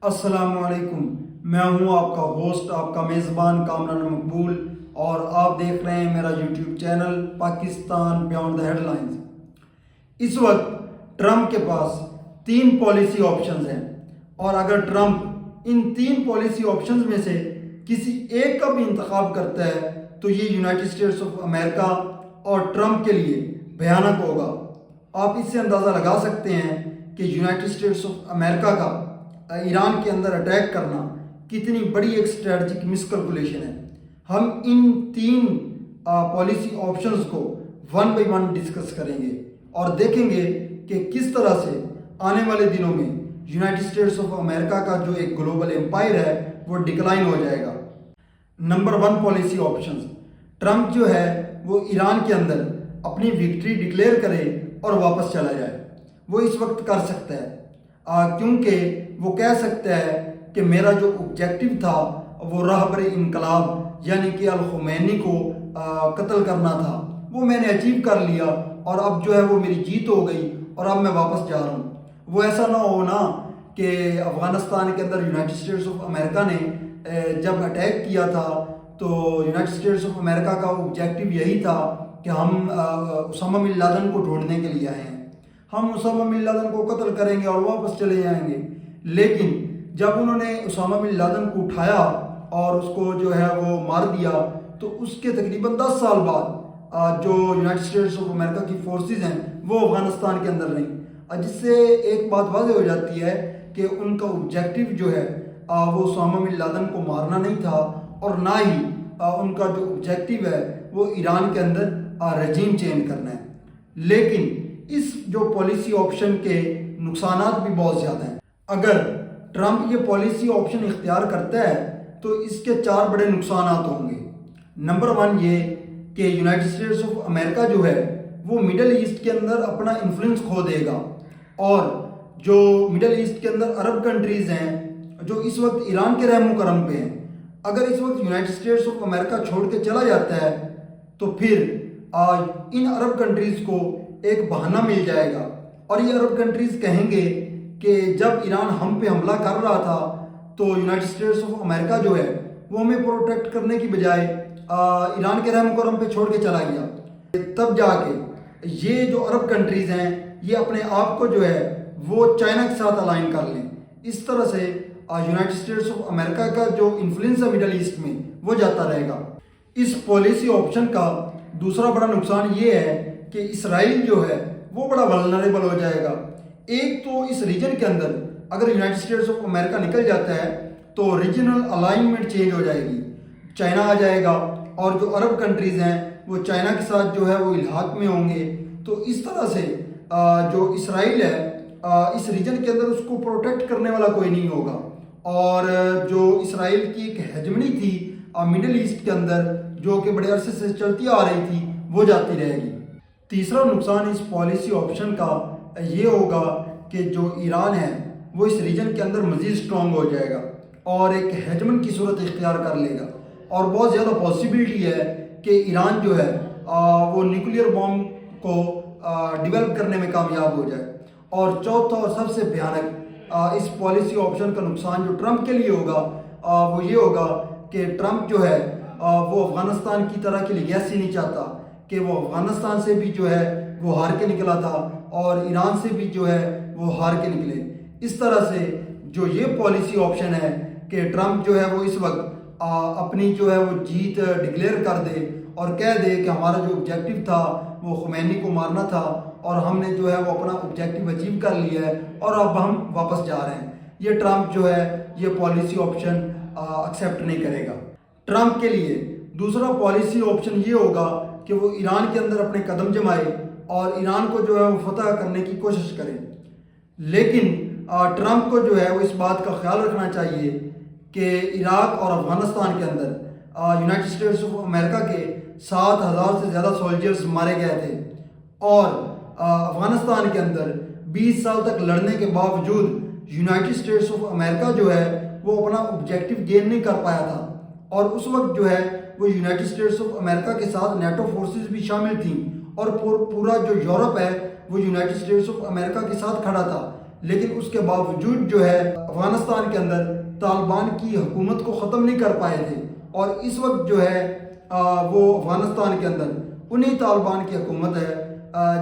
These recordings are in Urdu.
السلام علیکم، میں ہوں آپ کا ہوسٹ، آپ کا میزبان کامران مقبول، اور آپ دیکھ رہے ہیں میرا YouTube channel Pakistan beyond the headlines. اس وقت ٹرمپ کے پاس 3 پالیسی آپشنز ہیں، اور اگر ٹرمپ ان 3 پالیسی آپشنز میں سے کسی ایک کا بھی انتخاب کرتا ہے تو یہ یونائٹڈ اسٹیٹس آف امریکہ اور ٹرمپ کے لیے بھیانک ہوگا۔ آپ اس سے اندازہ لگا سکتے ہیں کہ یونائٹڈ اسٹیٹس آف امریکہ کا ایران کے اندر اٹیک کرنا کتنی بڑی ایک اسٹریٹجک مس کیلکولیشن ہے۔ ہم ان 3 پالیسی آپشنز کو ون بائی ون ڈسکس کریں گے اور دیکھیں گے کہ کس طرح سے آنے والے دنوں میں یونائٹڈ اسٹیٹس آف امریکہ کا جو ایک گلوبل امپائر ہے وہ ڈکلائن ہو جائے گا۔ نمبر 1 پالیسی آپشنز، ٹرمپ جو ہے وہ ایران کے اندر اپنی وکٹری ڈکلیئر کرے اور واپس چلا جائے۔ وہ اس وقت کر سکتا ہے کیونکہ وہ کہہ سکتا ہے کہ میرا جو آبجیکٹو تھا وہ رہبر انقلاب یعنی کہ الخمینی کو قتل کرنا تھا، وہ میں نے اچیو کر لیا، اور اب جو ہے وہ میری جیت ہو گئی اور اب میں واپس جا رہا ہوں۔ وہ ایسا نہ ہو نا کہ افغانستان کے اندر یونائٹڈ اسٹیٹس آف امریکہ نے جب اٹیک کیا تھا تو یونائٹڈ اسٹیٹس آف امریکہ کا آبجیکٹو یہی تھا کہ ہم اسامہ بن لادن کو ڈھونڈنے کے لیے آئے ہیں، ہم اسامہ بن لادن کو قتل کریں گے اور واپس چلے جائیں گے۔ لیکن جب انہوں نے اسامہ بن لادن کو اٹھایا اور اس کو جو ہے وہ مار دیا تو اس کے تقریباً 10 سال بعد جو یونائٹڈ اسٹیٹس آف امریکہ کی فورسز ہیں وہ افغانستان کے اندر رہیں، جس سے ایک بات واضح ہو جاتی ہے کہ ان کا آبجیکٹو جو ہے وہ اسامہ بن لادن کو مارنا نہیں تھا، اور نہ ہی ان کا جو آبجیکٹو ہے وہ ایران کے اندر رجیم چینج کرنا ہے۔ لیکن اس جو پالیسی آپشن کے نقصانات بھی بہت زیادہ ہیں۔ اگر ٹرمپ یہ پالیسی آپشن اختیار کرتا ہے تو اس کے 4 بڑے نقصانات ہوں گے۔ نمبر 1 یہ کہ یونائٹڈ اسٹیٹس آف امریکہ جو ہے وہ مڈل ایسٹ کے اندر اپنا انفلوئنس کھو دے گا، اور جو مڈل ایسٹ کے اندر عرب کنٹریز ہیں جو اس وقت ایران کے رحم و کرم پہ ہیں، اگر اس وقت یونائٹڈ اسٹیٹس آف امریکہ چھوڑ کے چلا جاتا ہے تو پھر ان عرب کنٹریز کو ایک بہانہ مل جائے گا، اور یہ عرب کنٹریز کہیں گے کہ جب ایران ہم پہ حملہ کر رہا تھا تو یونائٹڈ اسٹیٹس آف امریکہ جو ہے وہ ہمیں پروٹیکٹ کرنے کی بجائے ایران کے رحم و کرم پہ چھوڑ کے چلا گیا۔ تب جا کے یہ جو عرب کنٹریز ہیں یہ اپنے آپ کو جو ہے وہ چائنا کے ساتھ الائن کر لیں۔ اس طرح سے یونائٹڈ اسٹیٹس آف امریکہ کا جو انفلوئنس ہے مڈل ایسٹ میں وہ جاتا رہے گا۔ اس پالیسی آپشن کا دوسرا بڑا نقصان یہ ہے کہ اسرائیل جو ہے وہ بڑا ولنریبل ہو جائے گا۔ ایک تو اس ریجن کے اندر اگر یونائٹڈ اسٹیٹس آف امریکہ نکل جاتا ہے تو ریجنل الائنمنٹ چینج ہو جائے گی، چائنا آ جائے گا، اور جو عرب کنٹریز ہیں وہ چائنا کے ساتھ جو ہے وہ الحاق میں ہوں گے۔ تو اس طرح سے جو اسرائیل ہے اس ریجن کے اندر اس کو پروٹیکٹ کرنے والا کوئی نہیں ہوگا، اور جو اسرائیل کی ایک ہیجمنی تھی مڈل ایسٹ کے اندر جو کہ بڑے عرصے سے چلتی آ رہی تھی وہ جاتی رہے گی۔ تیسرا نقصان اس پالیسی آپشن کا یہ ہوگا کہ جو ایران ہے وہ اس ریجن کے اندر مزید سٹرونگ ہو جائے گا اور ایک ہیجمن کی صورت اختیار کر لے گا، اور بہت زیادہ پاسبلٹی ہے کہ ایران جو ہے وہ نیوکلیئر بام کو ڈیولپ کرنے میں کامیاب ہو جائے۔ اور چوتھا اور سب سے بھیانک اس پالیسی آپشن کا نقصان جو ٹرمپ کے لیے ہوگا وہ یہ ہوگا کہ ٹرمپ جو ہے وہ افغانستان کی طرح کی لیگیسی نہیں چاہتا کہ وہ افغانستان سے بھی جو ہے وہ ہار کے نکلا تھا اور ایران سے بھی جو ہے وہ ہار کے نکلے۔ اس طرح سے جو یہ پالیسی آپشن ہے کہ ٹرمپ جو ہے وہ اس وقت اپنی جو ہے وہ جیت ڈکلیئر کر دے اور کہہ دے کہ ہمارا جو آبجیکٹو تھا وہ خمینی کو مارنا تھا اور ہم نے جو ہے وہ اپنا آبجیکٹو اچیو کر لیا ہے اور اب ہم واپس جا رہے ہیں، یہ ٹرمپ جو ہے یہ پالیسی آپشن ایکسیپٹ نہیں کرے گا۔ ٹرمپ کے لیے دوسرا پالیسی آپشن یہ ہوگا کہ وہ ایران کے اندر اپنے قدم جمائے اور ایران کو جو ہے وہ فتح کرنے کی کوشش کرے۔ لیکن ٹرمپ کو جو ہے وہ اس بات کا خیال رکھنا چاہیے کہ عراق اور افغانستان کے اندر یونائٹڈ اسٹیٹس آف امریکہ کے 7,000 سے زیادہ سولجرز مارے گئے تھے، اور افغانستان کے اندر 20 سال تک لڑنے کے باوجود یونائٹڈ اسٹیٹس آف امریکہ جو ہے وہ اپنا آبجیکٹو گین نہیں کر پایا تھا، اور اس وقت جو ہے وہ یونائٹڈ اسٹیٹس آف امریکہ کے ساتھ نیٹو فورسز بھی شامل تھیں، اور پورا جو یورپ ہے وہ یونائٹڈ اسٹیٹس آف امریکہ کے ساتھ کھڑا تھا۔ لیکن اس کے باوجود جو ہے افغانستان کے اندر طالبان کی حکومت کو ختم نہیں کر پائے تھے، اور اس وقت جو ہے وہ افغانستان کے اندر انہی طالبان کی حکومت ہے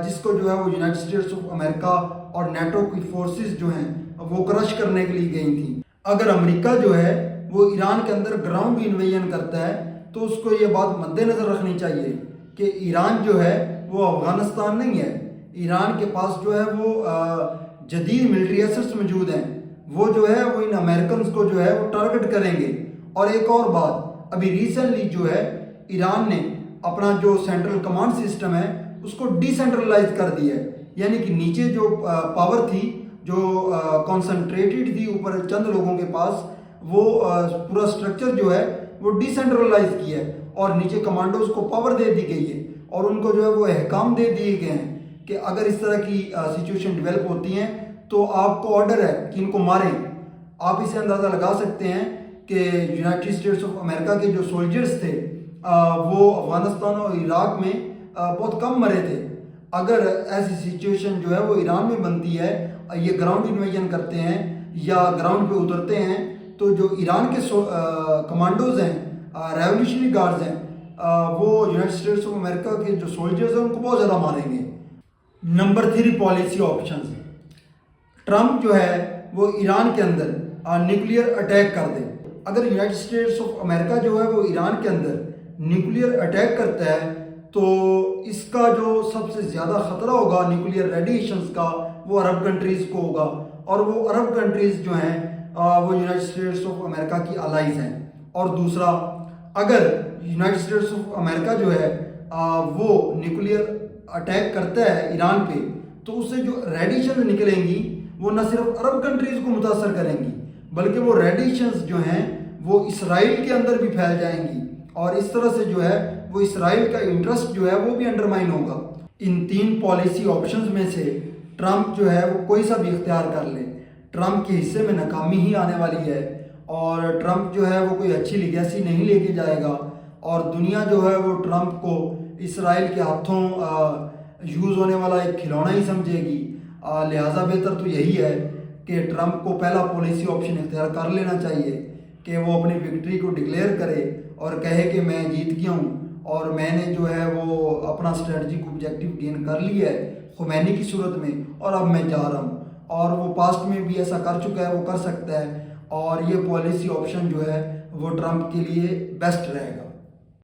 جس کو جو ہے وہ یونائٹڈ اسٹیٹس آف امریکہ اور نیٹو کی فورسز جو ہیں وہ کرش کرنے کے لیے گئی تھیں۔ اگر امریکہ جو ہے وہ ایران کے اندر گراؤنڈ انویژن کرتا ہے تو اس کو یہ بات مد نظر رکھنی چاہیے کہ ایران جو ہے وہ افغانستان نہیں ہے۔ ایران کے پاس جو ہے وہ جدید ملٹری ایسٹس موجود ہیں، وہ جو ہے وہ ان امریکنز کو جو ہے وہ ٹارگٹ کریں گے۔ اور ایک اور بات، ابھی ریسنٹلی جو ہے ایران نے اپنا جو سینٹرل کمانڈ سسٹم ہے اس کو ڈی سینٹرلائز کر دیا ہے، یعنی کہ نیچے جو پاور تھی جو کنسنٹریٹڈ تھی اوپر چند لوگوں کے پاس، وہ پورا سٹرکچر جو ہے وہ ڈی سینٹرلائز کیا ہے اور نیچے کمانڈوز کو پاور دے دی گئی ہے، اور ان کو جو ہے وہ احکام دے دیے گئے ہیں کہ اگر اس طرح کی سچویشن ڈیولپ ہوتی ہیں تو آپ کو آرڈر ہے کہ ان کو ماریں۔ آپ اسے اندازہ لگا سکتے ہیں کہ یونائٹڈ اسٹیٹس آف امریکہ کے جو سولجرز تھے وہ افغانستان اور عراق میں بہت کم مرے تھے۔ اگر ایسی سچویشن جو ہے وہ ایران میں بنتی ہے، یہ گراؤنڈ انویژن کرتے ہیں یا گراؤنڈ پہ اترتے ہیں، تو جو ایران کے کمانڈوز ہیں، ریولیوشنری گارڈز ہیں، وہ یونائٹڈ اسٹیٹس آف امریکہ کے جو سولجرز ہیں ان کو بہت زیادہ ماریں گے۔ Number 3 policy options. ٹرمپ جو ہے وہ ایران کے اندر نیوکلیئر اٹیک کر دے۔ اگر یونائٹڈ اسٹیٹس آف امریکہ جو ہے وہ ایران کے اندر نیوکلیئر اٹیک کرتا ہے تو اس کا جو سب سے زیادہ خطرہ ہوگا نیوکلیئر ریڈیشنز کا وہ عرب کنٹریز کو ہوگا، اور وہ عرب کنٹریز جو ہیں وہ یونائٹڈ اسٹیٹس آف امریکہ کی الائز ہیں۔ اور دوسرا، اگر یونائٹڈ اسٹیٹس آف امریکہ جو ہے وہ نیوکلیئر اٹیک کرتا ہے ایران پہ تو اس سے جو ریڈیشنز نکلیں گی وہ نہ صرف عرب کنٹریز کو متاثر کریں گی بلکہ وہ ریڈیشنز جو ہیں وہ اسرائیل کے اندر بھی پھیل جائیں گی، اور اس طرح سے جو ہے وہ اسرائیل کا انٹرسٹ جو ہے وہ بھی انڈرمائن ہوگا۔ ان 3 پالیسی آپشنز میں سے ٹرمپ جو ہے وہ کوئی سا بھی اختیار کر لے، ٹرمپ کے حصے میں ناکامی ہی آنے والی ہے، اور ٹرمپ جو ہے وہ کوئی اچھی لیگیسی نہیں لے کے جائے گا، اور دنیا جو ہے وہ ٹرمپ کو اسرائیل کے ہاتھوں یوز ہونے والا ایک کھلونا ہی سمجھے گی۔ لہٰذا بہتر تو یہی ہے کہ ٹرمپ کو پہلا پالیسی آپشن اختیار کر لینا چاہیے کہ وہ اپنی وکٹری کو ڈکلیئر کرے اور کہے کہ میں جیت گیا ہوں اور میں نے جو ہے وہ اپنا اسٹریٹجک آبجیکٹیو گین کر لیا ہے خمینی کی صورت میں، اور اب میں جا رہا ہوں۔ اور وہ پاسٹ میں بھی ایسا کر چکا ہے، وہ کر سکتا ہے، اور یہ پالیسی آپشن جو ہے وہ ٹرمپ کے لیے بیسٹ رہے گا۔